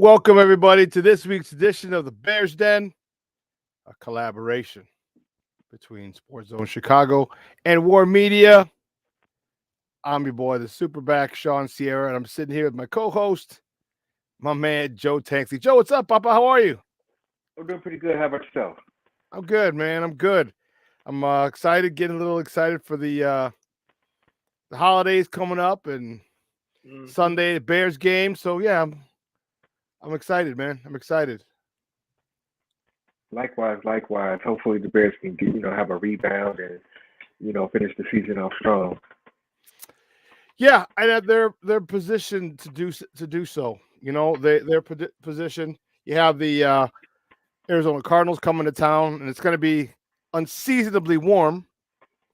Welcome, everybody, to this week's edition of the Bears Den, a collaboration between SportsZone Chicago and WARR Media. I'm your boy, the Superback, Sean Sierra, and I'm sitting here with my co-host, my man, Joe Tanksy. Joe, what's up, Papa? How are you? I'm doing pretty good. How about yourself? I'm good, man. I'm good. I'm excited, getting a little excited for the holidays coming up and Sunday, the Bears game. So, yeah, I'm excited, man. I'm excited. Likewise. Hopefully the Bears can have a rebound and finish the season off strong. Yeah, and they're positioned to do so. You know, their position. You have the Arizona Cardinals coming to town, and it's going to be unseasonably warm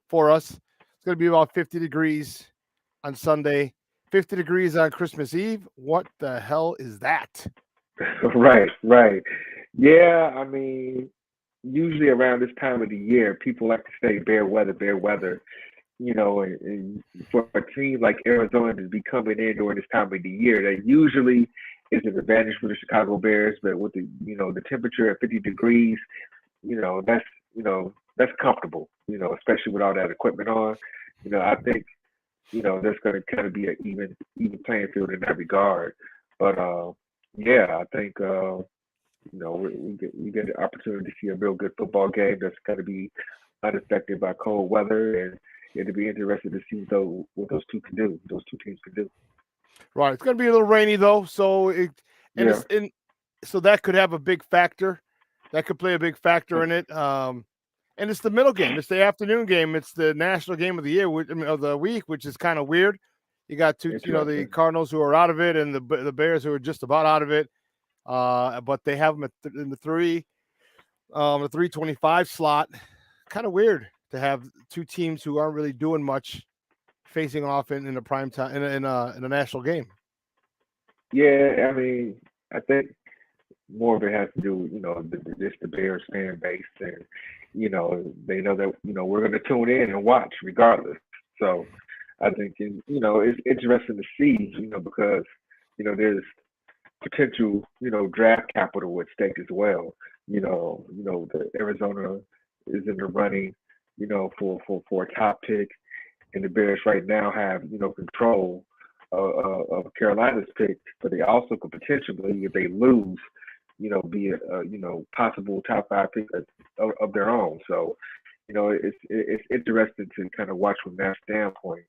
for us. It's going to be about 50 degrees on Sunday, 50 degrees on Christmas Eve. What the hell is that? Right. Yeah, I mean, usually around this time of the year, people like to say bear weather. And for a team like Arizona to be coming in during this time of the year, that usually is an advantage for the Chicago Bears. But with the temperature at 50 degrees, that's that's comfortable. Especially with all that equipment on. I think there's going to kind of be an even playing field in that regard. But yeah, I think we get the opportunity to see a real good football game that's going to be unaffected by cold weather, and it'll be interesting to see what those two can do. Those two teams can do. Right, it's going to be a little rainy though, so Yeah. so that could have a big factor. That could play a big factor in it. And it's the middle game. It's the afternoon game. It's the national game of the year, of the week, which is kind of weird. You got the Cardinals who are out of it, and the Bears who are just about out of it. But they have them in the 325 slot. Kind of weird to have two teams who aren't really doing much facing off in a prime time in a national game. Yeah, I mean, I think more of it has to do with just the Bears fan base, and they know that we're going to tune in and watch regardless. So I think it's interesting to see because there's potential draft capital at stake as well. The Arizona is in the running for a top pick, and the Bears right now have control of Carolina's pick, but they also could potentially, if they lose, be a possible top five pick of their own. So it's interesting to kind of watch from that standpoint.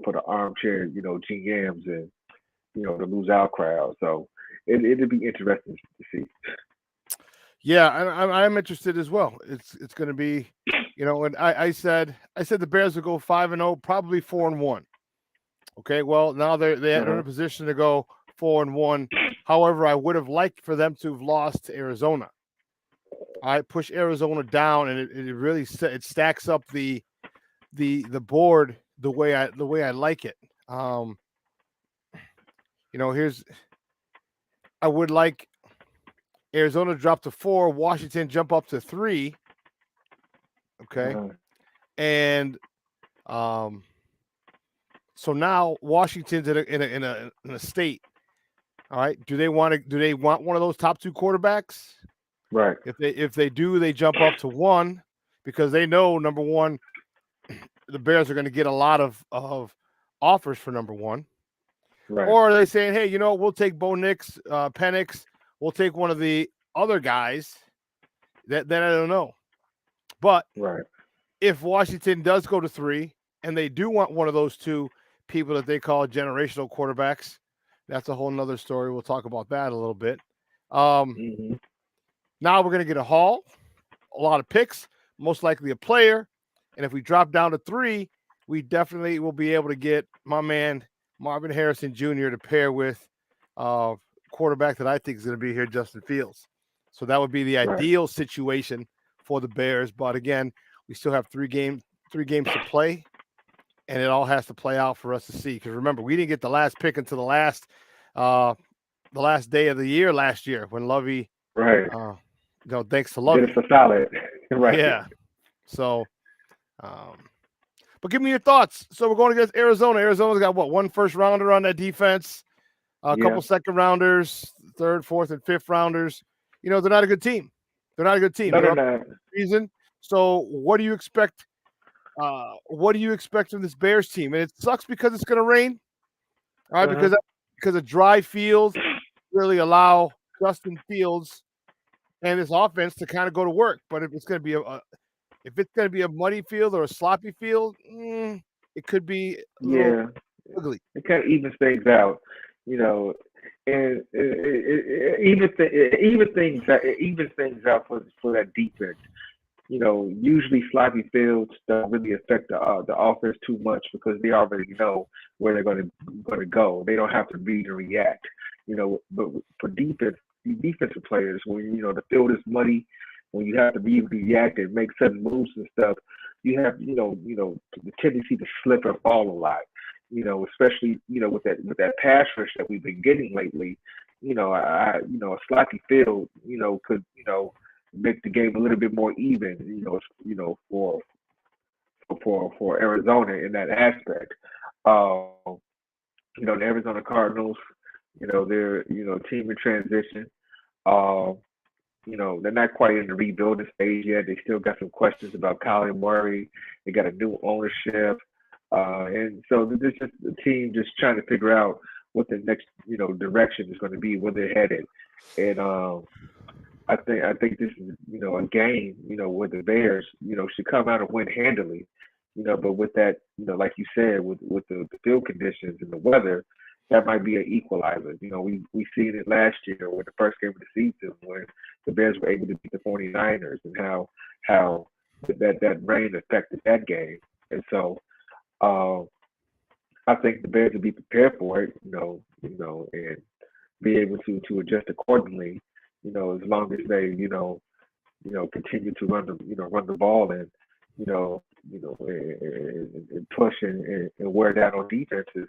For the armchair GMs and the lose out crowd. So it'd be interesting to see. Yeah, I'm interested as well. It's going to be, and I said the Bears will go 5-0, probably 4-1. Okay, well now they're in a position to go 4-1. However, I would have liked for them to have lost to Arizona. I push Arizona down, and it really stacks up the board the way I like it. I would like Arizona drop to 4, Washington jump up to 3. Okay, and so now Washington's in a state. All right, do they want one of those top 2 quarterbacks? Right. If they do, they jump up to 1 because they know number 1, the Bears are going to get a lot of offers for number 1. Right. Or are they saying, hey, we'll take Bo Nix, Penix, we'll take one of the other guys that I don't know. But right. If Washington does go to 3 and they do want one of those 2 people that they call generational quarterbacks, that's a whole nother story. We'll talk about that a little bit. Now we're going to get a haul, a lot of picks, most likely a player. And if we drop down to 3, we definitely will be able to get my man Marvin Harrison Jr. to pair with quarterback that I think is going to be here, Justin Fields. So that would be the ideal situation for the Bears. But again, we still have 3 games to play, and it all has to play out for us to see. Because remember, we didn't get the last pick until the last day of the year last year when Lovey, thanks to Lovey, did it for solid, right? Yeah. So, but give me your thoughts. So we're going against Arizona. Arizona's got what, 1 first rounder on that defense, a couple second rounders. third, fourth, and fifth rounders, they're not a good team. They're not a good team. No, They're they're up not. season. So what do you expect? What do you expect from this Bears team? And it sucks because it's going to rain, all right? Because a dry field really allow Justin Fields and his offense to kind of go to work. But if it's going to be a muddy field or a sloppy field, it could be a little Yeah, ugly. it kind of evens things out, you know, and it evens things out for that defense. Usually sloppy fields don't really affect the offense too much because they already know where they're going to go. They don't have to read and react. But for defensive players, when the field is muddy, when you have to read, react, and make sudden moves and stuff, you have the tendency to slip and fall a lot. Especially with that pass rush that we've been getting lately. A sloppy field could make the game a little bit more even, for Arizona in that aspect. The Arizona Cardinals, they're team in transition. Uh, they're not quite in the rebuilding stage yet. They still got some questions about Kyler Murray. They got a new ownership, and so this is the team just trying to figure out what the next direction is going to be, where they're headed, and I think this is a game where the Bears should come out and win handily, but with that like you said with the field conditions and the weather, that might be an equalizer. We seen it last year with the first game of the season when the Bears were able to beat the 49ers and how that rain affected that game, and so I think the Bears will be prepared for it, and be able to adjust accordingly, as long as they, continue to run the ball and, and push and wear down on defenses.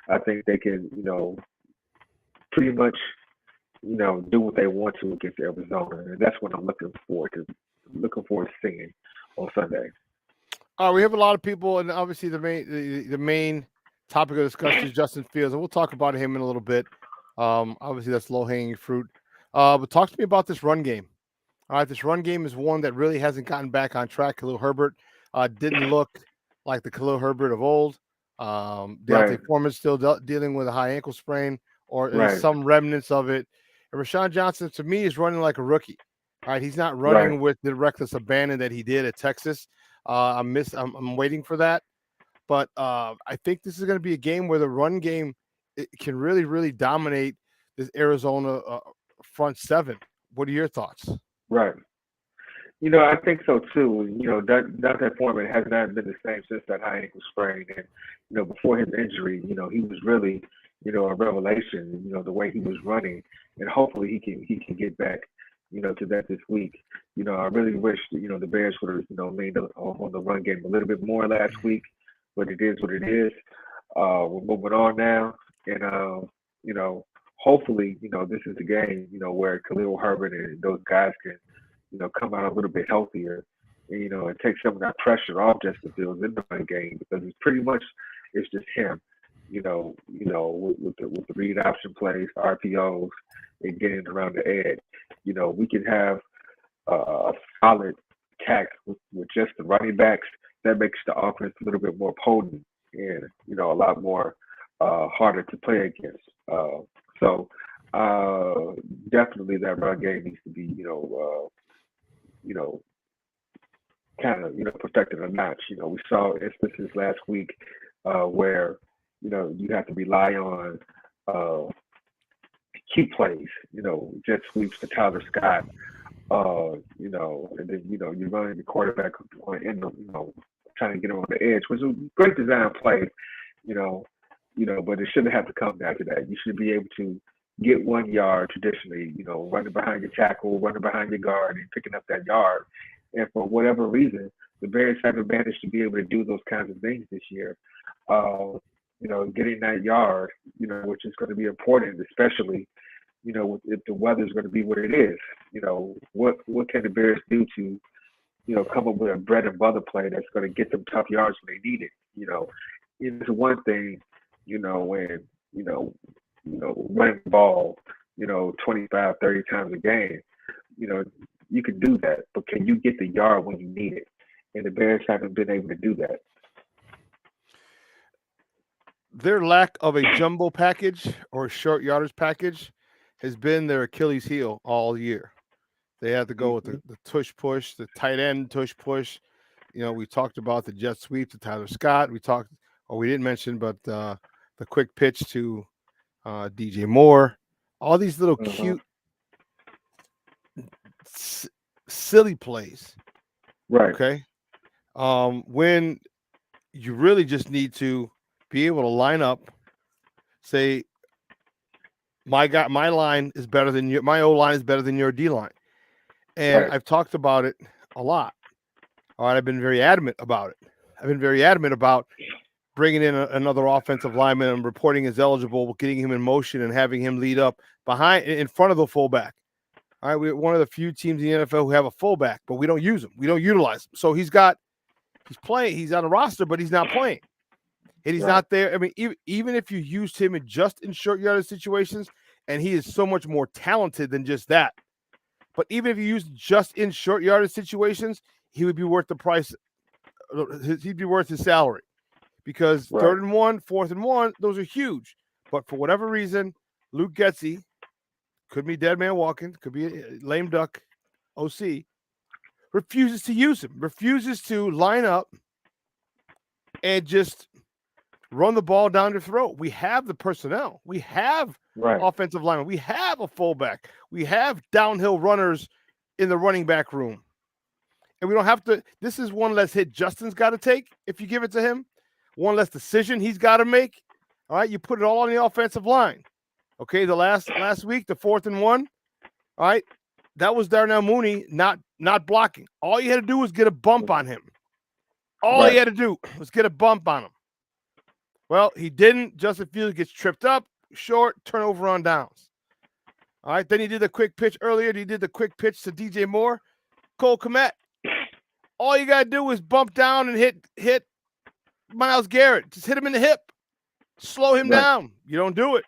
I think they can, pretty much, do what they want to against Arizona, and that's what I'm looking forward to seeing on Sunday. We have a lot of people, and obviously the main topic of discussion is Justin Fields, and we'll talk about him in a little bit. Obviously, that's low-hanging fruit. But talk to me about this run game. All right, this run game is one that really hasn't gotten back on track. Khalil Herbert didn't look like the Khalil Herbert of old. Right, Deontay Foreman still dealing with a high ankle sprain, or at least right, some remnants of it. And Rashawn Johnson, to me, is running like a rookie. All right, he's not right, running with the reckless abandon that he did at Texas. I'm waiting for that. But I think this is going to be a game where the run game can really, really dominate this Arizona front seven. What are your thoughts? right. I think so too. That Foreman has not been the same since that high ankle sprain, and before his injury, he was really, a revelation. The way he was running, and hopefully he can get back, to that this week. I really wish the Bears would have leaned on the run game a little bit more last week, but it is what it is. We're moving on now, and hopefully this is the game where Khalil Herbert and those guys can come out a little bit healthier, and, and take some of that pressure off Justin Fields in the run game because it's just him, with the read option plays, RPOs, and getting around the edge. We can have a solid attack with just the running backs. That makes the offense a little bit more potent and a lot more harder to play against. So definitely that run game needs to be you know, kind of, perfected a notch. We saw instances last week where, you have to rely on key plays, jet sweeps to Tyler Scott, and then, you're running the quarterback on trying to get him on the edge, which was a great design play, you know, but it shouldn't have to come down to that. You should be able to get 1 yard traditionally, running behind your tackle, running behind your guard, and picking up that yard. And for whatever reason, the Bears haven't managed to be able to do those kinds of things this year. Getting that yard, which is going to be important, especially, if the weather is going to be what it is. What can the Bears do to, come up with a bread and butter play that's going to get them tough yards when they need it. It's one thing, when running the ball, 25, 30 times a game, you know, you can do that. But can you get the yard when you need it? And the Bears haven't been able to do that. Their lack of a jumbo package or a short yardage package has been their Achilles heel all year. They had to go with Hmm. the tush push, the tight end tush push. We talked about the jet sweep to Tyler Scott. We didn't mention, but the quick pitch to DJ Moore. All these little Uh-huh. cute, s- silly plays. Right, Okay. When you really just need to be able to line up, say, my line is better than your, my O line is better than your D line. And right, I've talked about it a lot. All right. I've been very adamant about it. I've been very adamant about bringing in another offensive lineman and reporting as eligible, getting him in motion and having him lead up in front of the fullback. All right, we're one of the few teams in the NFL who have a fullback, but we don't use him. We don't utilize him. So he's playing. He's on the roster, but he's not playing, and he's right, not there. I mean, even if you used him in short yardage situations, and he is so much more talented than just that. But even if you used just in short yardage situations, he would be worth the price. He'd be worth his salary. Because right, 3rd and 1, 4th and 1, those are huge. But for whatever reason, Luke Getsy, could be dead man walking, could be a lame duck OC, refuses to use him, refuses to line up and just run the ball down your throat. We have the personnel. We have right, offensive linemen. We have a fullback. We have downhill runners in the running back room. And we don't have to. This is one less hit Justin's got to take if you give it to him, one less decision he's got to make. All right, you put it all on the offensive line. Okay, the last week, the 4th and 1. All right, that was Darnell Mooney not blocking. All you had to do was get a bump on him. All he right, had to do was get a bump on him. Well, he didn't. Justin Fields gets tripped up, short, turnover on downs. All right, then he did the quick pitch earlier. He did the quick pitch to DJ Moore. Cole Kmet. All you got to do is bump down and hit Myles Garrett. Just hit him in the hip. Slow him right, down. You don't do it.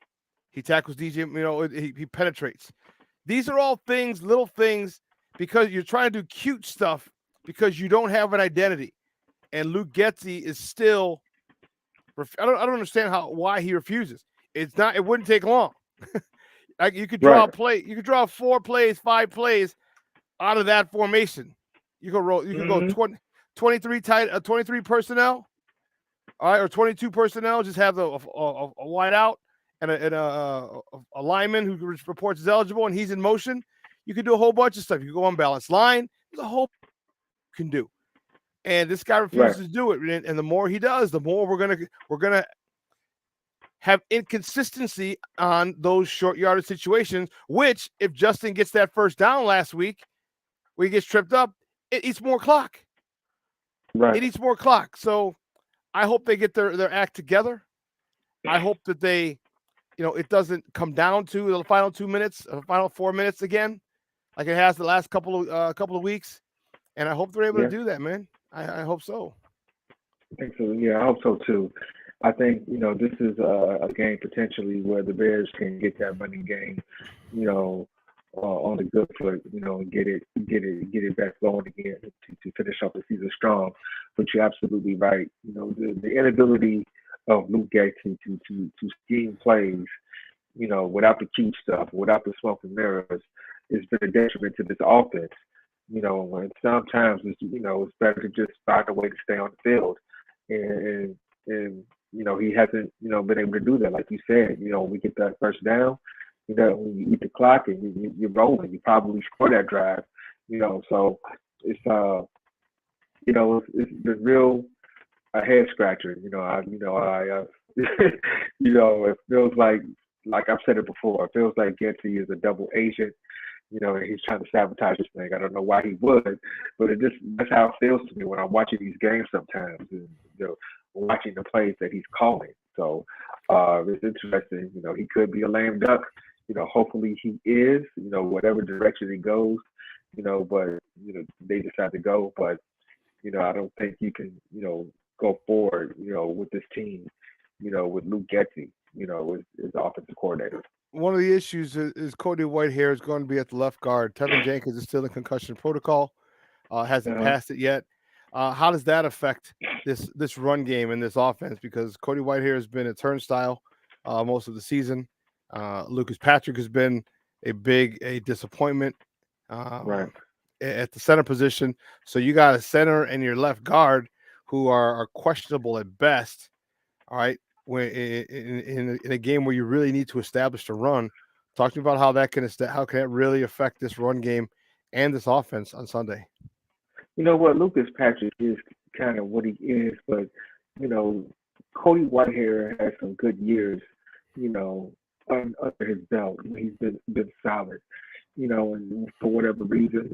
He tackles DJ, he penetrates. These are all things, little things, because you're trying to do cute stuff because you don't have an identity. And Luke Getsy is still, I don't understand why he refuses. It wouldn't take long. Like you could draw right. a play, you could draw 4 plays, 5 plays out of that formation. You could go Hmm. 23 personnel, all right, or 22 personnel. Just have a wide out and a lineman who reports is eligible and he's in motion. You can do a whole bunch of stuff. You can go unbalanced line. There's a whole you can do. And this guy Right, refuses to do it. And the more he does, the more we're gonna have inconsistency on those short yardage situations. Which, if Justin gets that first down last week, where he gets tripped up, it eats more clock. right, It eats more clock. So I hope they get their act together. I hope that it doesn't come down to the final 2 minutes, the final 4 minutes again, like it has the last couple of weeks. And I hope they're able to yeah. do that, man. I hope so. I think so. Yeah, I hope so too. I think this is a game potentially where the Bears can get that running game, you know, on the good foot, and get it back flowing again to finish off the season strong. But you're absolutely right. The inability of Luke Gay to scheme plays, without the cute stuff, without the smoke and mirrors, has been a detriment to this offense. And sometimes it's better to just find a way to stay on the field, and he hasn't been able to do that. Like you said, we get that first down, when you eat the clock and you're rolling, you probably score that drive. So it's it's been real a head scratcher. It feels like I've said it before. It feels like Getsy is a double agent. And he's trying to sabotage this thing. I don't know why he would, but that's how it feels to me when I'm watching these games sometimes, and watching the plays that he's calling. So it's interesting. He could be a lame duck. Hopefully he is. Whatever direction he goes. But they decide to go. But I don't think you can go forward with this team. With Luke Getsy, as offensive coordinator. one of the issues is Cody Whitehair is going to be at the left guard. Tevin Jenkins is still in concussion protocol. Hasn't Uh-huh. passed it yet. How does that affect this run game and this offense? Because Cody Whitehair has been a turnstile most of the season. Lucas Patrick has been a disappointment Right. um, at the center position. So you got a center and your left guard who are questionable at best. All right, when in a game where you really need to establish the run, talk to me about how that how can that really affect this run game and this offense on Sunday. You know what? Lucas Patrick is kind of what he is, but you know, Cody Whitehair has some good years, you know, under his belt. He's been solid, you know, and for whatever reason,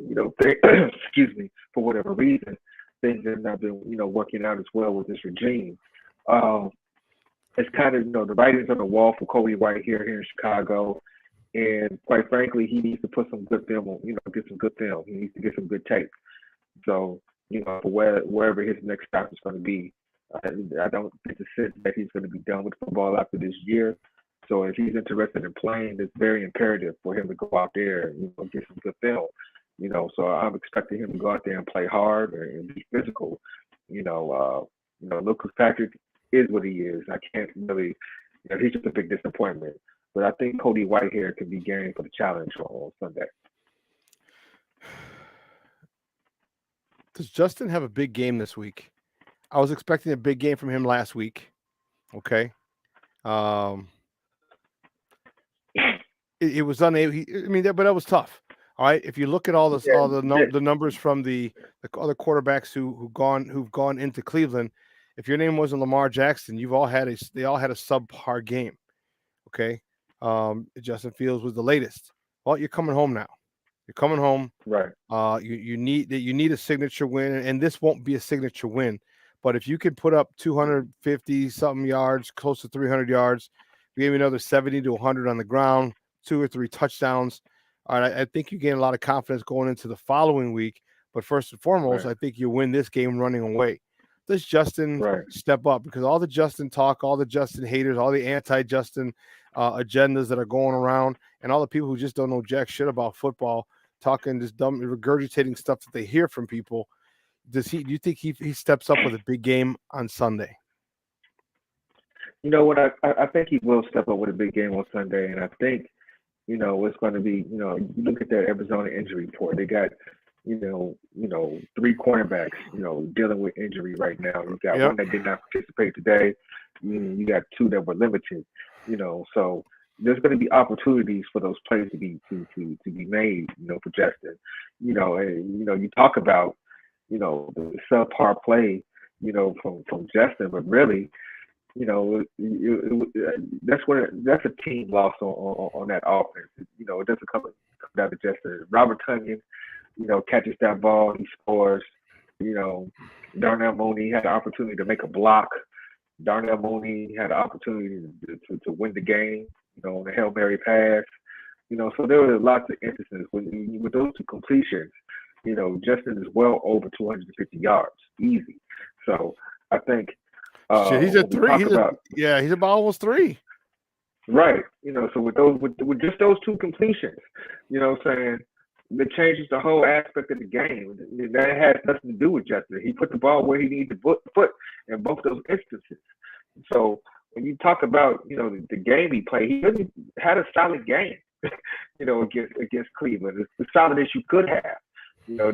excuse me, for whatever reason, things have not been, working out as well with this regime. Um, it's kind of, the writing's on the wall for Cody Whitehair here in Chicago. And quite frankly, he needs to put some good film on, get some good film. He needs to get some good tape. So, for wherever his next stop is going to be, I don't get the sense that he's going to be done with football after this year. So if he's interested in playing, it's very imperative for him to go out there and get some good film. So I'm expecting him to go out there and play hard and be physical. Lucas Patrick is what he is. I can't really, he's just a big disappointment. But I think Cody Whitehair can be game for the challenge on Sunday. Does Justin have a big game this week? I was expecting a big game from him last week. Okay. It was unable. But that was tough. All right. If you look at all this, the numbers from the other quarterbacks who've gone into Cleveland, if your name wasn't Lamar Jackson, they all had a subpar game. Okay. Justin Fields was the latest. Well, you're coming home now. You're coming home. Right. You need a signature win, and this won't be a signature win. But if you could put up 250 something yards, close to 300 yards, maybe another 70 to 100 on the ground, 2 or 3 touchdowns. All right, I think you gain a lot of confidence going into the following week. But first and foremost, I think you win this game running away. Does Justin step up? Because all the Justin talk, all the Justin haters, all the anti-Justin agendas that are going around, and all the people who just don't know jack shit about football, talking this dumb, regurgitating stuff that they hear from people. Do you think he steps up with a big game on Sunday? You know what? I think he will step up with a big game on Sunday, and I think it's going to be you look at that Arizona injury report. They got 3 cornerbacks dealing with injury right now. You got one that did not participate today. You got 2 that were limited. So there's going to be opportunities for those plays to be made. For Justin. And you talk about the subpar play. From Justin, but really. That's a team loss on that offense. It doesn't come down to Justin. Robert Tonyan, catches that ball, he scores. Darnell Mooney had the opportunity to make a block. Darnell Mooney had the opportunity to win the game, on a Hail Mary pass. So there were lots of instances with those 2 completions. Justin is well over 250 yards, easy. So I think. He's at 3. He's about almost 3. Right. So with just those 2 completions, what I'm saying, it changes the whole aspect of the game. That has nothing to do with Justin. He put the ball where he needed to put in both those instances. So when you talk about, the game he played, he really had a solid game, against Cleveland. It's the solid as you could have.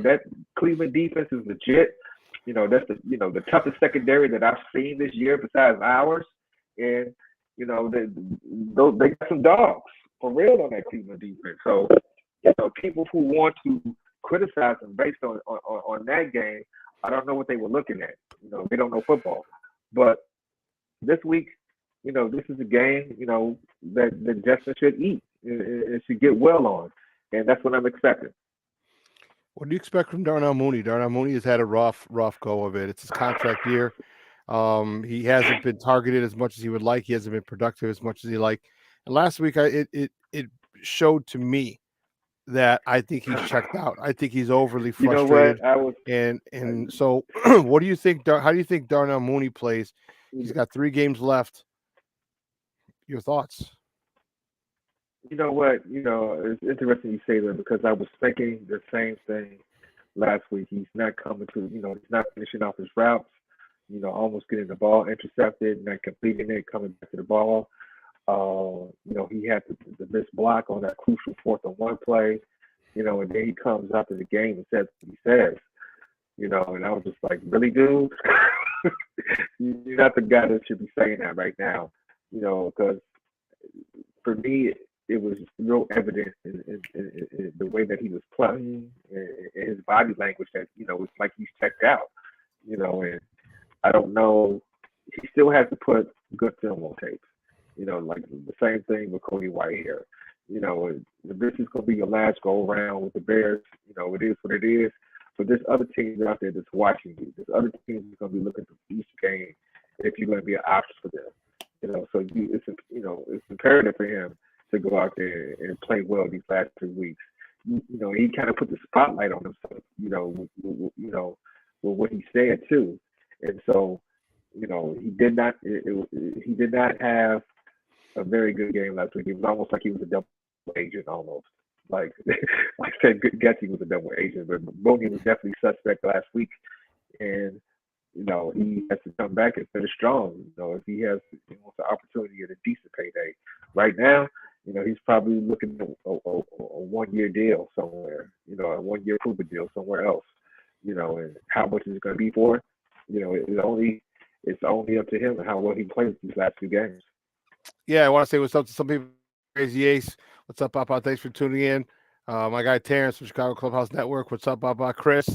That Cleveland defense is legit. That's the toughest secondary that I've seen this year besides ours. And, they got some dogs for real on that Cleveland defense. So, people who want to criticize them based on that game, I don't know what they were looking at. They don't know football. But this week, this is a game, that Justin should eat and should get well on. And that's what I'm expecting. What do you expect from Darnell Mooney? Darnell Mooney has had a rough go of it. It's his contract year. He hasn't been targeted as much as he would like. He hasn't been productive as much as he like. And last week, it showed to me that I think he's checked out. I think he's overly frustrated. And so, what do you think? How do you think Darnell Mooney plays? He's got 3 games left. Your thoughts? You know what? It's interesting you say that because I was thinking the same thing last week. He's not coming to, he's not finishing off his routes. Almost getting the ball intercepted, not completing it, coming back to the ball. He had the missed block on that crucial 4th-and-1 play. And then he comes after the game and says what he says. And I was just like, really, dude? You're not the guy that should be saying that right now. Because for me, it was real evident in the way that he was playing and his body language that, it's like he's checked out, and I don't know. He still has to put good film on tape, like the same thing with Cody Whitehair. This is going to be your last go around with the Bears. It is what it is. But there's other teams out there that's watching you. There's other teams that's going to be looking for each game if you're going to be an option for them. It's imperative for him to go out there and play well these last 3 weeks. He kind of put the spotlight on himself. With what he said too, and so he did not. He did not have a very good game last week. It was almost like he was a double agent, almost. Like I said, guess he was a double agent, but Mooney was definitely suspect last week, and he has to come back and finish strong. If he wants an opportunity at a decent payday. Right now, he's probably looking at a 1-year deal somewhere, a 1-year proven deal somewhere else. And how much is it going to be for? It's only up to him and how well he plays these last 2 games. Yeah, I want to say what's up to some people. Crazy Ace, what's up, Papa? Thanks for tuning in. My guy Terrence from Chicago Clubhouse Network. What's up, Papa? Chris,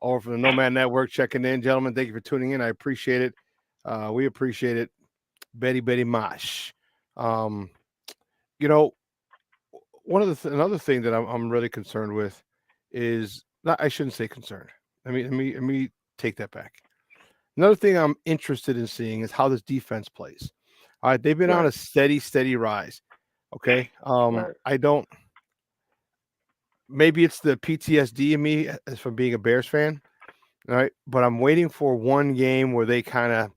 over from the Nomad Network, checking in, gentlemen. Thank you for tuning in. I appreciate it. We appreciate it. Betty Mosh. Another thing that I'm really concerned with is not. I shouldn't say concerned. Let me take that back. Another thing I'm interested in seeing is how this defense plays. All right, they've been on a steady rise. Okay. Right. I don't. Maybe it's the PTSD in me as from being a Bears fan. All right, but I'm waiting for one game where they kind of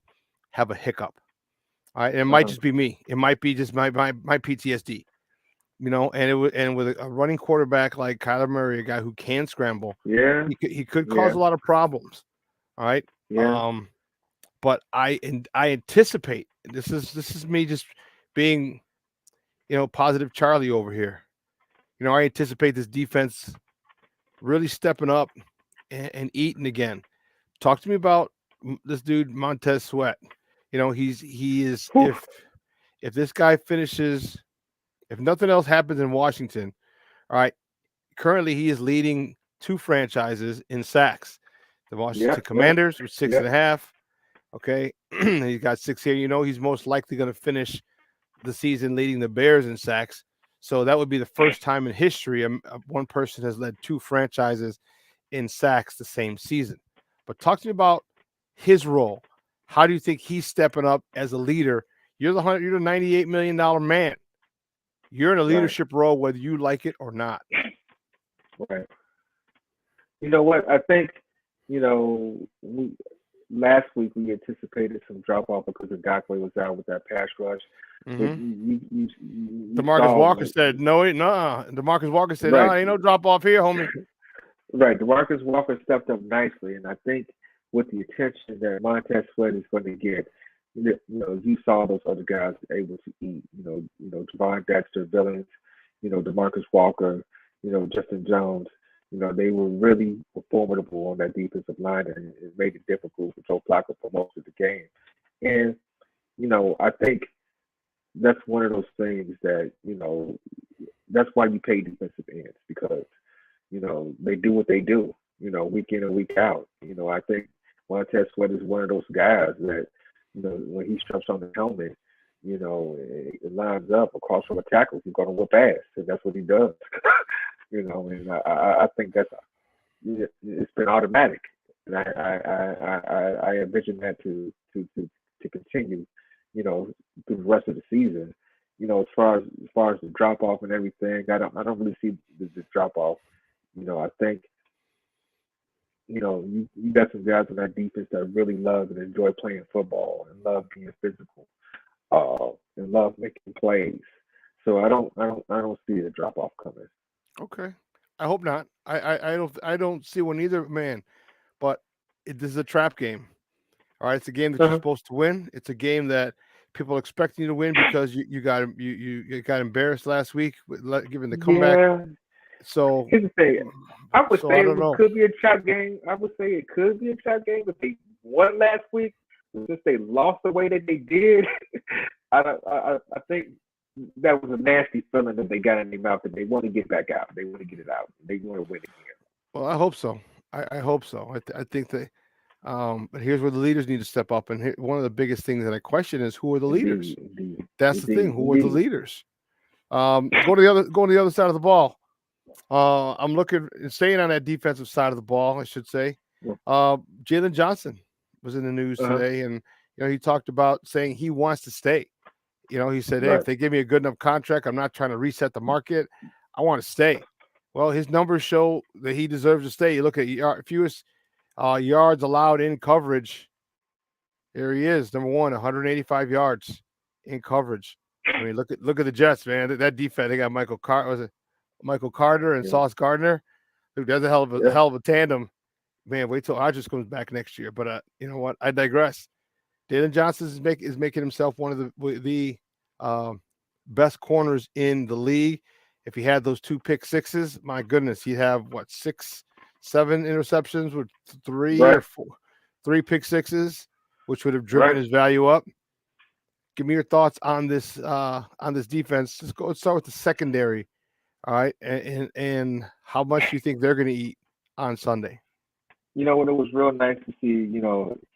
have a hiccup. All right, and it might just be me. It might be just my PTSD. And with a running quarterback like Kyler Murray, a guy who can scramble, he could cause a lot of problems. All right. Yeah. But I anticipate this is me just being, positive Charlie over here. I anticipate this defense really stepping up and eating again. Talk to me about this dude Montez Sweat. He is if this guy finishes, if nothing else happens in Washington, all right. Currently, he is leading 2 franchises in sacks. The Washington Commanders with 6.5. Okay, he's got 6 here. He's most likely going to finish the season leading the Bears in sacks. So that would be the first time in history one person has led 2 franchises in sacks the same season. But talk to me about his role. How do you think he's stepping up as a leader? You're the $98 million man. You're in a leadership role whether you like it or not. Right. You know what? I think, last week we anticipated some drop off because Ngakwe was out with that pass rush. Mm-hmm. DeMarcus Walker said, no. DeMarcus Walker said, no, ain't no drop off here, homie. Right. DeMarcus Walker stepped up nicely. And I think with the attention that Montez Sweat is going to get, you saw those other guys able to eat, Javon Dexter, Billings, DeMarcus Walker, Justin Jones. They were really formidable on that defensive line, and it made it difficult for Joe Flacco for most of the game. And, I think that's one of those things that, that's why you pay defensive ends because, they do what they do, week in and week out. I think Montez Sweat is one of those guys that, when he straps on the helmet, it lines up across from a tackle, he's going to whip ass, and that's what he does. And I think it's been automatic, and I envision that to continue, through the rest of the season. As far as the drop off and everything, I don't really see the drop off. I think you got some guys on that defense that really love and enjoy playing football and love being physical, and love making plays. So I don't see the drop off coming. Okay. I hope not. I don't see one either, man. But this is a trap game. All right, it's a game that you're Uh-huh. supposed to win. It's a game that people are expecting you to win because you got embarrassed last week with giving the comeback. Yeah. So Here's the thing. I would so say I it don't know. could be a trap game. I would say it could be a trap game if they won last week. But since they lost the way that they did, I think that was a nasty feeling that they got in their mouth that they want to get back out. They want to get it out. They want to win Well, I hope so. I hope so. I think that. But here's where the leaders need to step up. And one of the biggest things that I question is who are the again. leaders? Indeed, That's the thing. indeed, Who are the indeed. leaders? Going to the other side of the ball. I'm looking staying on that defensive side of the ball, I should say. Yeah. Jalen Johnson was in the news Uh-huh. today, and he talked about saying he wants to stay. He said, "Hey, if Right. they give me a good enough contract, I'm not trying to reset the market. I want to stay." Well, his numbers show that he deserves to stay. You look at fewest yards allowed in coverage. There he is, number one, 185 yards in coverage. I mean, look at the Jets, man. That defense. They got Michael Carter and Yeah. Sauce Gardner. Dude, that's a Yeah. hell of a tandem. Man, wait till Hodges comes back next year. But you know what? I digress. Dalen Johnson is making himself one of the um, best corners in the league. If he had those two pick sixes, my goodness, he'd have what 7 interceptions with Right. three pick sixes, which would have driven Right. his value up. Give me your thoughts on this defense. Let's start with the secondary. All right, and how much do you think they're going to eat on Sunday? When it was real nice to see,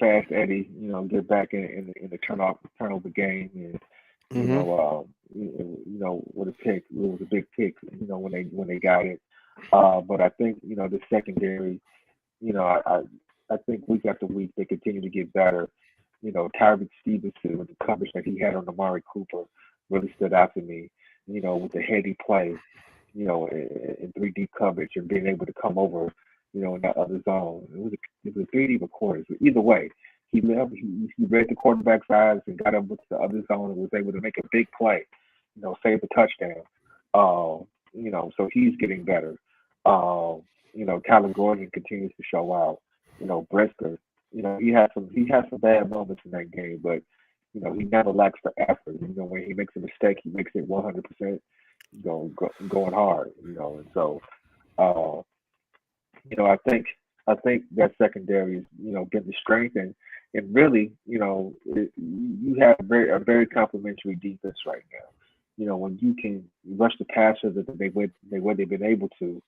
Fast Eddie, get back in the turnover game, and Mm-hmm. with a pick, it was a big pick, when they got it. But I think the secondary, I think week after week they continue to get better. Tyreek Stevenson with the coverage that he had on Amari Cooper really stood out to me. With the heady play, in three deep coverage and being able to come over, in that other zone. It was a three deep, of course. But either way, he read the quarterback's eyes and got up with the other zone and was able to make a big play, save a touchdown. So he's getting better. Kyler Gordon continues to show out. Brisker, he had some bad moments in that game, but he never lacks for effort. When he makes a mistake, he makes it 100%. Going hard. And so uh, I think that secondary is getting strength and really you have a very complimentary defense right now. When you can rush the passer that they've been able to,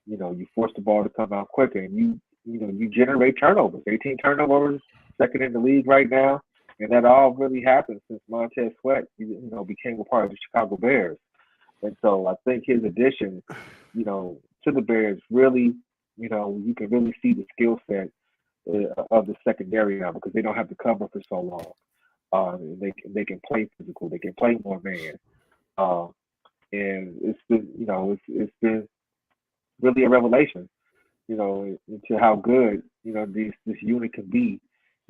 you force the ball to come out quicker, and you generate turnovers. 18 turnovers, second in the league right now, and that all really happened since Montez Sweat, became a part of the Chicago Bears. And so I think his addition, to the Bears really, you can really see the skill set of the secondary now because they don't have to cover for so long. They can play physical. They can play more man. Uh, and it's been really a revelation, into how good this unit can be,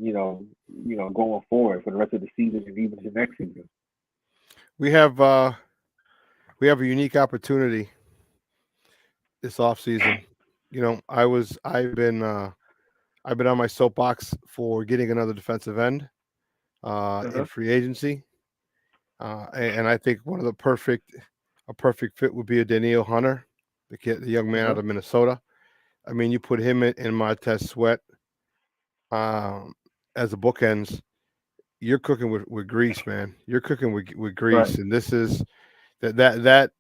going forward for the rest of the season and even the next season. We have uh, we have a unique opportunity this offseason. I've been on my soapbox for getting another defensive end in Uh-huh. free agency, and I think one of a perfect fit would be a Daniil Hunter, the young man out Uh-huh. of Minnesota. I mean, you put him in Montez Sweat um, as a bookends. You're cooking with grease, man. You're cooking with Right. grease, and this is that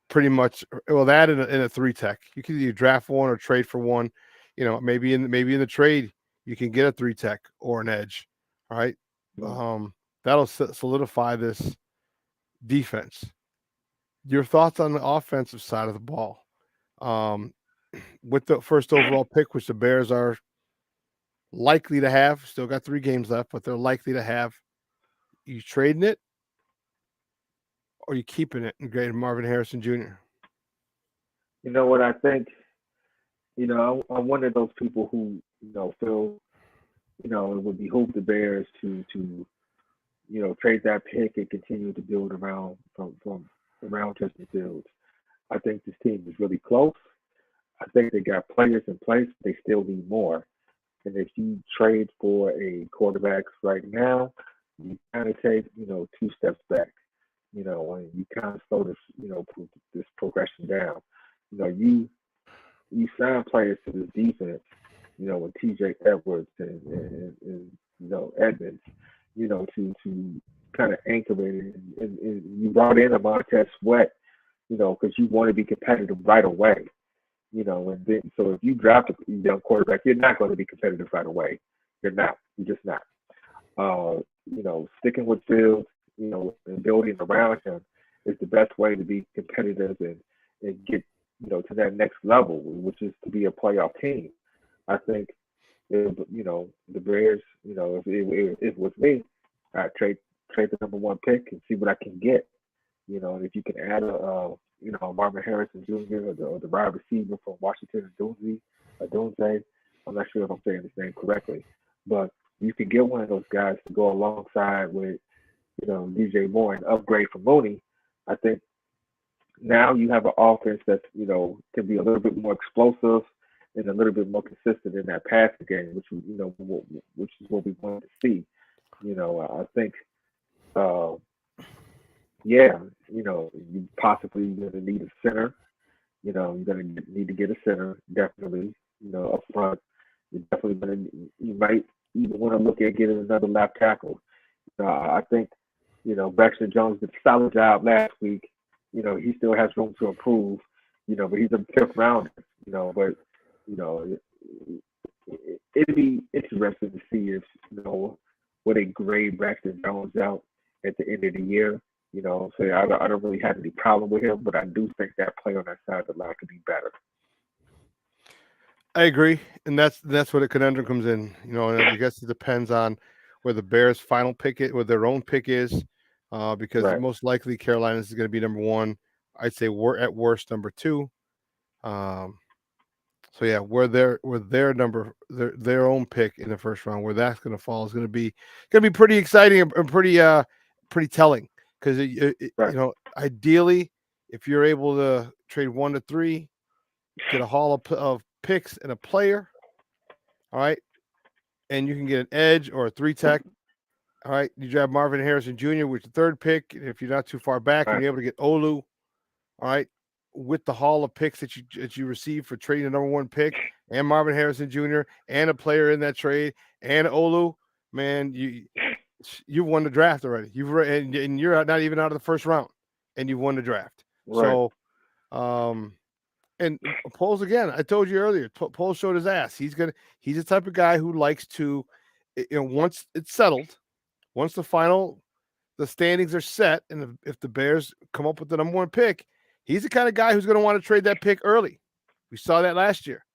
pretty much well that in a three tech. You can either draft one or trade for one. Maybe in the trade you can get a three tech or an edge. All right, Right. um, that'll solidify this defense. Your thoughts on the offensive side of the ball? Um, with the first overall pick, which the Bears are likely to have, still got 3 games left, but they're likely to have. You trading it or you keeping it and getting Marvin Harrison Jr.? You know what I think? I'm one of those people who feel it would behoove the Bears to trade that pick and continue to build around from around Justin Fields. I think this team is really close. I think they got players in place. They still need more. And if you trade for a quarterback right now, you kind of take, two steps back, and you kind of slow this, this progression down. You sign players to this defense, with TJ Edwards and Edmonds, to kind of anchor it. And you brought in a Montez Sweat, because you want to be competitive right away. And then so if you draft a young quarterback, you're not going to be competitive right away. You're not. You're just not. Sticking with Fields, and building around him is the best way to be competitive and get, to that next level, which is to be a playoff team. I think, the Bears, if it was me, I'd trade the number one pick and see what I can get. And if you can add Marvin Harrison Jr. or the wide receiver from Washington, Dunze, I'm not sure if I'm saying his name correctly, but you can get one of those guys to go alongside with, DJ Moore and upgrade from Mooney. I think now you have an offense that's, can be a little bit more explosive and a little bit more consistent in that passing game, which is what we wanted to see. I think, you possibly going to need a center. You're going to need to get a center, definitely, up front. You might even want to look at getting another left tackle. I think, Braxton Jones did a solid job last week. He still has room to improve, but he's a fifth rounder, but, it'd be interesting to see if, what they grade Braxton Jones out at the end of the year. So I don't really have any problem with him, but I do think that play on that side of the line could be better. I agree, and that's where the conundrum comes in. And I guess it depends on where the Bears' final pick is, where their own pick is, because Right. most likely Carolina is going to be number one. I'd say we're at worst number two. So yeah, where their own pick in the first round, where that's going to fall is going to be pretty exciting and pretty telling, because Right. ideally, if you're able to trade 1 to 3, get a haul of picks and a player, all right, and you can get an edge or a 3-tech. All right, you draft Marvin Harrison Jr. with the third pick. And if you're not too far back, and Right. you're able to get Olu, all right, with the haul of picks that you receive for trading the number one pick and Marvin Harrison Jr. and a player in that trade and Olu, man, you won the draft already. And you're not even out of the first round, and you've won the draft. Right. So, and Poles again. I told you earlier. Poles showed his ass. He's the type of guy who likes to, once it's settled, once the standings are set, and if the Bears come up with the number one pick, he's the kind of guy who's going to want to trade that pick early. We saw that last year.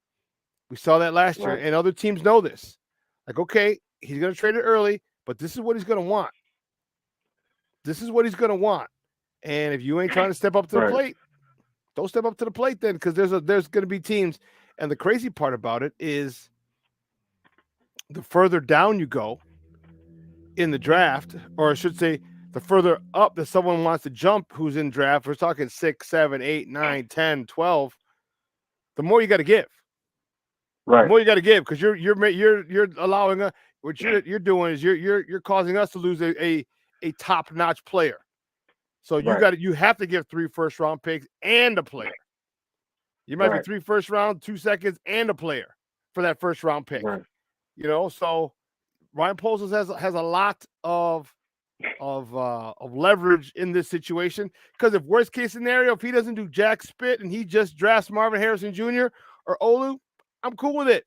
Right. And other teams know this. Like, okay, he's going to trade it early, but this is what he's going to want. And if you ain't trying to step up to the Right. plate, don't step up to the plate then, because there's going to be teams. And the crazy part about it is, the further down you go in the draft, or I should say, the further up that someone wants to jump who's in draft, we're talking 6, 7, 8, 9, 10, 12, the more you got to give. Right. The more you got to give, because you're allowing what you're doing is you're causing us to lose a top-notch player. So you have to give 3 first-round picks and a player. You might be 3 first round, 2 seconds, and a player for that first-round pick. Right. So Ryan Poles has a lot of leverage in this situation, because if worst case scenario, if he doesn't do jack spit and he just drafts Marvin Harrison Jr. or Olu, I'm cool with it.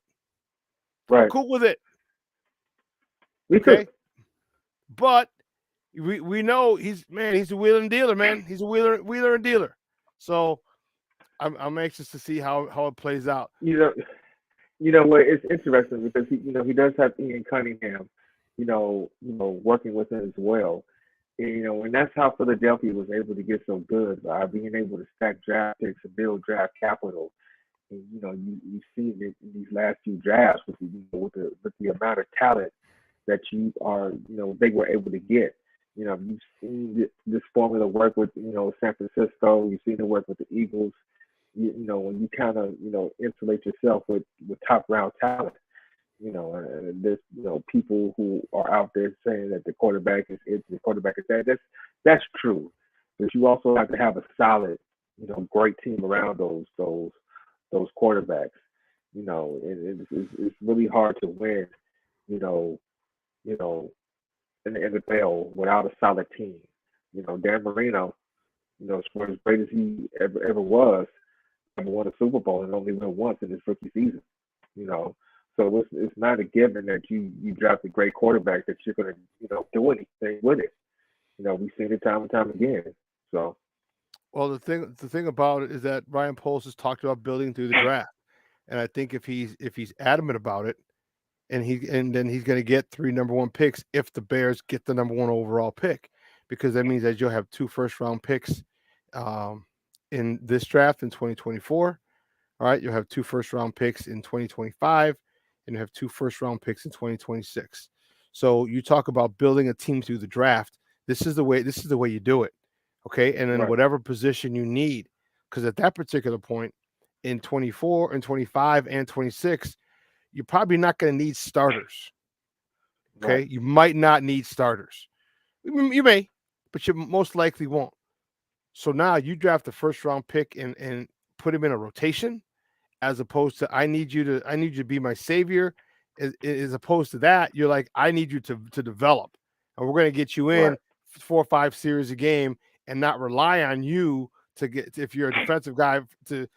Right. I'm cool with it. Me too. But we know he's a wheeler and dealer, man. He's a wheeler and dealer. So I'm anxious to see how it plays out. What? It's interesting because he does have Ian Cunningham, working with him as well. And that's how Philadelphia was able to get so good, by being able to stack draft picks and build draft capital. And you've seen it in these last few drafts with the amount of talent that they were able to get. You've seen this formula work with San Francisco. You've seen it work with the Eagles. When you kind of insulate yourself with top round talent. And there's people who are out there saying that the quarterback is it, the quarterback is that. That's true, but you also have to have a solid, great team around those quarterbacks. It's really hard to win. You know, you know, in the NFL without a solid team. Dan Marino, as great as he ever was, never won a Super Bowl and only won once in his rookie season. You know, so it's not a given that you draft a great quarterback that you're going to do anything with it. We've seen it time and time again. So Well, the thing about it is that Ryan Poles has talked about building through the draft, and I think if he's adamant about it, and then he's going to get 3 number 1 picks if the Bears get the number 1 overall pick, because that means that you'll have 2 first round picks um, in this draft in 2024. All right, you'll have 2 first round picks in 2025, and you have 2 first round picks in 2026. So you talk about building a team through the draft. This is the way. This is the way you do it. Okay, and then right, whatever position you need, because at that particular point in 24 and 25 and 26, you're probably not going to need starters. right, Okay, you might not need starters. You may, but you most likely won't. So now you draft the first round pick and put him in a rotation, as opposed to I need you to be my savior. As opposed to that, you're like, I need you to develop, and we're going to get you right, in 4 or 5 series a game and not rely on you to get, if you're a defensive guy, to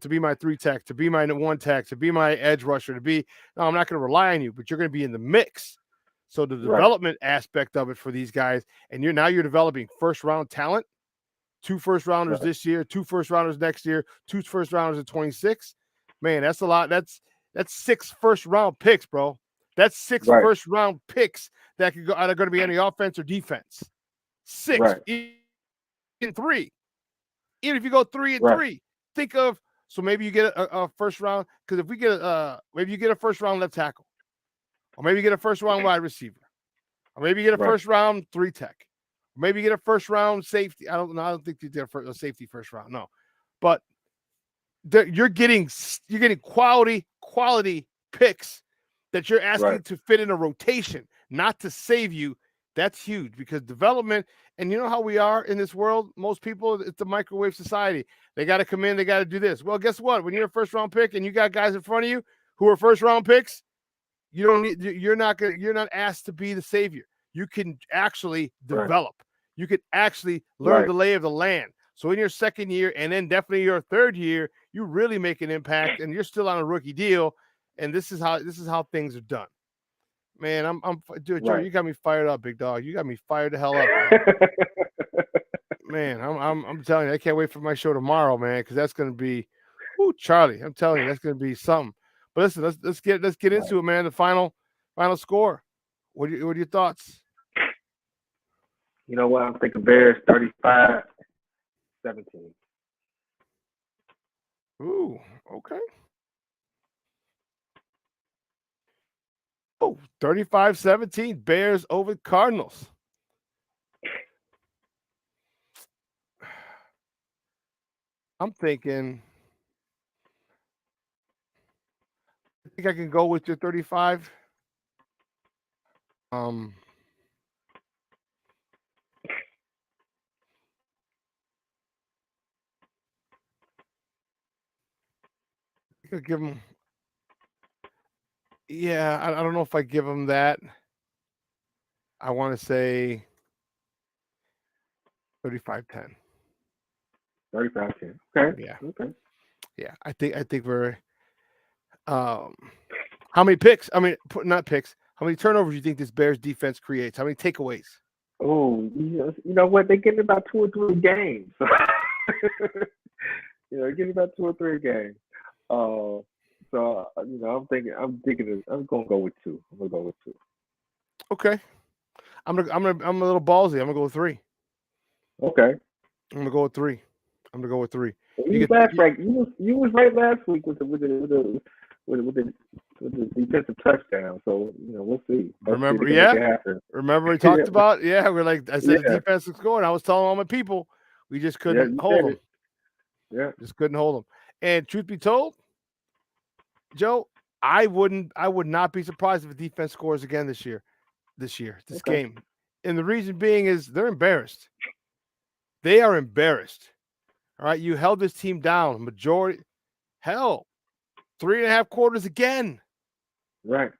be my 3 tech, to be my 1 tech, to be my edge rusher, to be. No, I'm not going to rely on you, but you're going to be in the mix. So the right, development aspect of it for these guys, and you're developing first round talent, 2 first rounders right, this year, 2 first rounders next year, 2 first rounders in 26. Man, that's a lot. That's 6 first round picks, bro. That's 6 right, first round picks that could go are going to be any offense or defense. 6 right, in 3. Even if you go 3 and right, 3, think of, so maybe you get a first round, because if we get maybe you get a first round left tackle, or maybe you get a first round wide receiver, or maybe you get a right, first round 3 tech, or maybe you get a first round safety. I don't know. I don't think you get a safety first round. No, but you're getting quality picks that you're right, asking to fit in a rotation, not to save you. That's huge, because development, and you know how we are in this world. Most people, it's a microwave society. They got to come in, they got to do this. Well, guess what? When you're a first round pick and you got guys in front of you who are first round picks, you don't need. You're not asked to be the savior. You can actually right, develop. You can actually learn right, the lay of the land. So in your second year, and then definitely your third year, you really make an impact, and you're still on a rookie deal. And this is how things are done. Man, dude, Joe, right. you got me fired up, big dog. You got me fired the hell up, man. Man, I'm telling you, I can't wait for my show tomorrow, man, because that's gonna be, ooh, Charlie. I'm telling you, that's gonna be something. But listen, let's get Right. into it, man. The final score. What are your thoughts? You know what? I'm thinking Bears 35-17. Ooh, okay. Oh, 35-17, Bears over Cardinals. I'm thinking, I think I can go with your 35. Um, I could give them. Yeah, I don't know if I give them that. I want to say 35-10. 35-10. Okay. Yeah, Okay. yeah. I think we're. Um, how many picks? I mean, not picks. How many turnovers do you think this Bears defense creates? How many takeaways? Oh, you know what? They're getting about 2 or 3 games. They're getting about 2 or 3 games. So I'm gonna go with two. I'm gonna go with two. Okay, I'm a little ballsy. I'm gonna go with 3. Okay. I'm gonna go with 3. I'm gonna go with 3. Well, You you was get last right. You was right last week with the with the defensive touchdown. So we'll see. Hopefully Remember, they can make yeah. it happen. Remember we yeah, talked about, yeah, we're like, I said the yeah, defense is scoring. I was telling all my people, we just yeah. couldn't You hold said them. it. Yeah. Just couldn't hold them. And truth be told, Joe, I would not be surprised if the defense scores again this Okay. game. And the reason being is they're embarrassed. They are embarrassed. All right. You held this team down. Majority, hell, 3.5 quarters again. Right.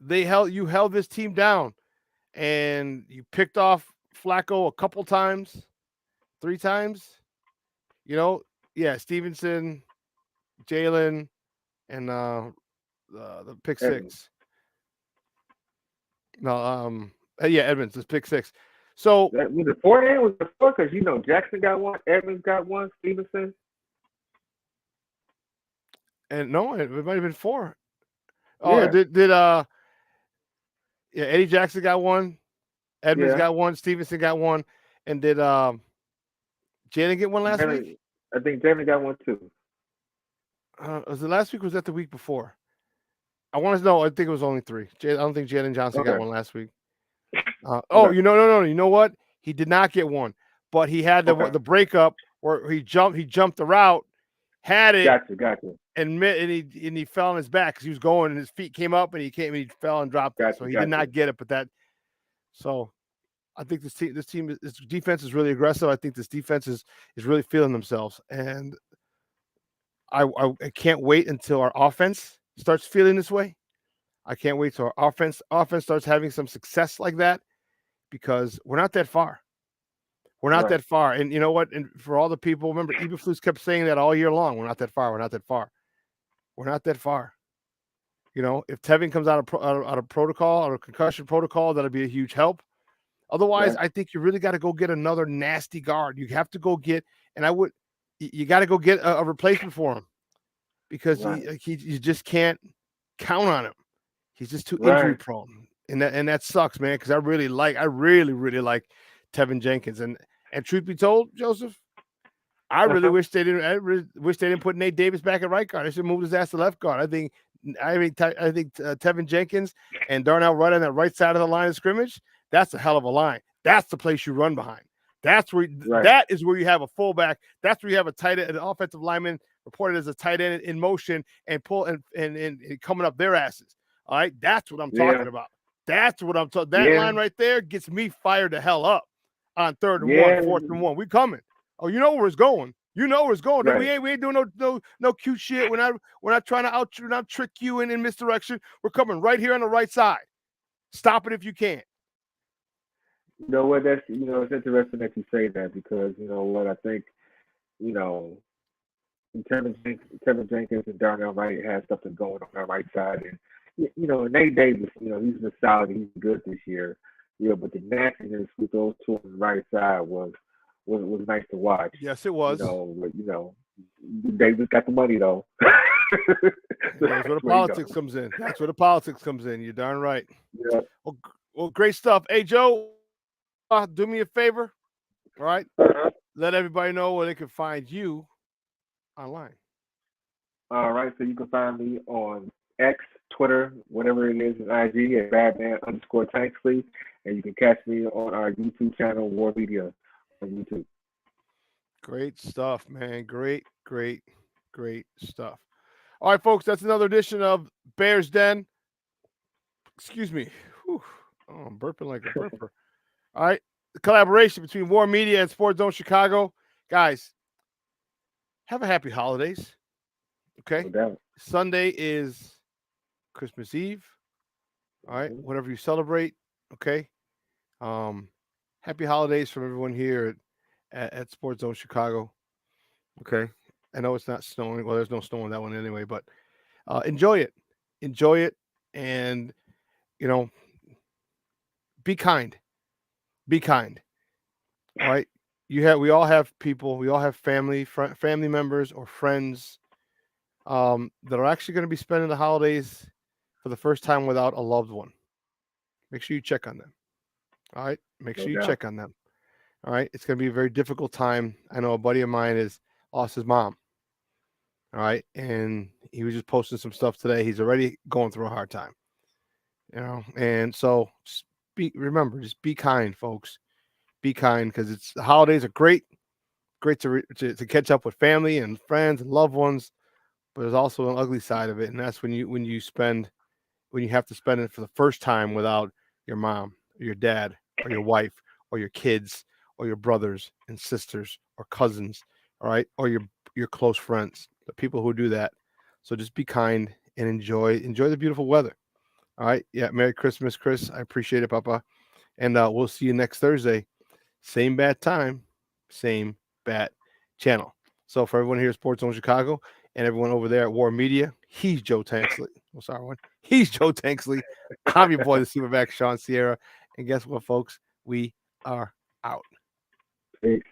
You held this team down. And you picked off Flacco a couple times, 3 times. Yeah, Stevenson, Jalen, and the pick Edmonds. six. No, yeah, Edmonds, this pick six. So That was it 4 and was it 4? Because Jackson got one, Edmonds got one, Stevenson. and no, it might have been 4. Oh, Yeah. yeah, Eddie Jackson got one, Edmonds Yeah. got one, Stevenson got one, and did Jalen get one last week? I think Jalen got one too. Was it last week or was that the week before? I want to know. I think it was only 3. I don't think Jalen Johnson got Okay. one last week. Okay. No. You know what? He did not get one, but he had the breakup where he jumped the route, had it, Gotcha. and he fell on his back because he was going and his feet came up and he fell and dropped it. So he did not get it. But so I think this defense is really aggressive. I think this defense is really feeling themselves, and I can't wait until our offense starts feeling this way. I can't wait till our offense starts having some success like that, because we're not that far. We're not that far. And you know what? And for all the people, remember, Eberflus kept saying that all year long. We're not that far. We're not that far. We're not that far. If Tevin comes out of protocol, out of concussion protocol, that'll be a huge help. Otherwise, I think you really got to go get another nasty guard. You have to go get, you got to go get a replacement for him, because you just can't count on him. He's just too injury prone, and that sucks, man. Because I really like Tevin Jenkins, and truth be told, Joseph, I really wish they didn't. I really wish they didn't put Nate Davis back at right guard. They should move his ass to left guard. I think Tevin Jenkins and Darnell Wright on that right side of the line of scrimmage. That's a hell of a line. That's the place you run behind. That's where that is where you have a fullback. That's where you have a tight end, an offensive lineman reported as a tight end in motion and pull and coming up their asses. All right, that's what I'm talking about. That's what I'm talking. That line right there gets me fired the hell up on 3rd and 1, 4th and 1. We coming. Oh, you know where it's going. You know where it's going. We ain't doing no cute shit. We're not trying to trick you in misdirection. We're coming right here on the right side. Stop it if you can. You know what? That's it's interesting that you say that, because what I think Kevin Jenkins and Darnell Wright has something going on that right side, and Nate Davis, he's been solid, he's good this year, but the nastiness with those two on the right side was nice to watch. Yes, it was. Davis got the money though. That's where the politics comes in. That's where the politics comes in. You're darn right. Yeah. Well, great stuff. Hey, Joe, do me a favor. All right. Let everybody know where they can find you online. All right. So you can find me on X, Twitter, whatever it is, and IG at Badman_Tanksley. And you can catch me on our YouTube channel, WARR Media, on YouTube. Great stuff, man. Great stuff. All right, folks, that's another edition of Bears Den. Excuse me. Whew. Oh, I'm burping like a burper. All right. The collaboration between WARR Media and SportsZone Chicago. Guys, have a happy holidays. Okay? No doubt. Sunday is Christmas Eve. All right. Whatever you celebrate. Okay. Happy holidays from everyone here at SportsZone Chicago. Okay. I know it's not snowing. Well, there's no snow on that one anyway, but enjoy it. Enjoy it. And, be kind. Be kind. All right. We all have people, we all have family members or friends that are actually going to be spending the holidays for the first time without a loved one. Make sure you check on them. All right. Make sure you check on them. All right. It's going to be a very difficult time. I know a buddy of mine has lost his mom. All right. And he was just posting some stuff today. He's already going through a hard time. And so just just be kind, folks. Be kind, because the holidays are great to catch up with family and friends and loved ones, but there's also an ugly side of it, and that's when you have to spend it for the first time without your mom or your dad or your wife or your kids or your brothers and sisters or cousins, all right, or your close friends, the people who do that. So just be kind and enjoy the beautiful weather. All right, yeah. Merry Christmas, Chris. I appreciate it, Papa, and we'll see you next Thursday. Same bad time, same bad channel. So for everyone here at SportsZone Chicago and everyone over there at WARR Media, he's Joe Tanksley. Oh, sorry, one. He's Joe Tanksley. I'm your boy, the Superback, Sean Sierra. And guess what, folks? We are out. Peace.